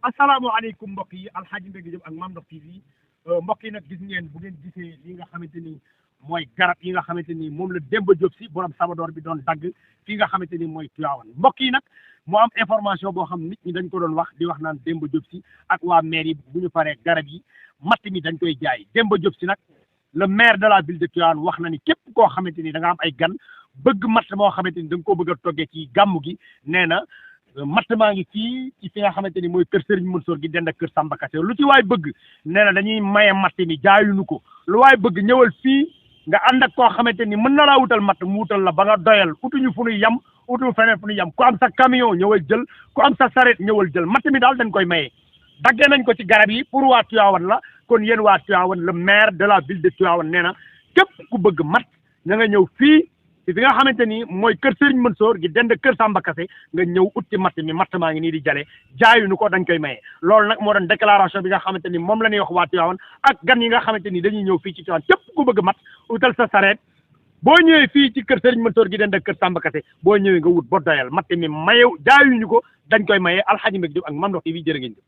asalaamaaleykum mbokk yi Alxaaji Mbégi Jóob ak Mame Ndokh TV mbokk yi nag gis ngeen bu ngeen gisee li nga xamante ni mooy garab yi nga xamante ni moom la Demba Diop si borom sabadoor bi doon dagg fii nga xamante ni mooy Tivaouane mbokk yi nag moo am information boo xam nit ñi dañ ko doon wax di wax naan Demba Diop si ak waa maire yi bu ñu paree garab yi matt mi dañ koy jaay Demba Diop si nag le maire de la ville de Tivaouane wax na ni képp koo xamante ni da nga am ay gan bëgg matt moo xamante ni da nga koo bëgg a toggee ci gàmmu gi nee na matt maa ngi fii ci fi nga xamante ni mooy kër Serigne Mansour gi dend ak kër Samba Kassé lu ci waay bëgg nee na dañuy maye matt mi jaayuñu ko lu waay bëgg ñëwal fii nga ànd ak koo xamante ni mën na laa wutal matt mu wutal la ba nga doyal utuñu fu ñuy yem utuñu feneen fu ñuy yem ku am sa camion ñëwal jël ku am sa saret ñëwal jël matt mi daal dañ koy maye daggee nañ ko ci garab yi pour waa Tivaouane la kon yéen waa Tivaouane le maire de la ville de Tivaouane nee na képp ku bëgg matt na nga ñëw fii ci fi nga xamante ni mooy kër Serigne Mansour gi dend kër Samba Kassé nga ñëw utti matt mi matt maa ngi nii di jale jaayuñu ko dañ koy maye loolu nag moo doon déclaration bi nga xamante ni moom la ñuy wax waa Tivaouane ak gan yi nga xamante ni dañuy ñëw fii ci Tivaouane képp ku bëgg matt utal sa sareet boo ñëwee fii ci kër Serigne Mansour gi dend ak kër Samba Kassé boo ñëwee nga wut ba doyal matt mi maye jaayuñu ko dañ koy maye Alxaaji Mbégi Jóob ak Mame Ndokh TV jërë ngeen jëf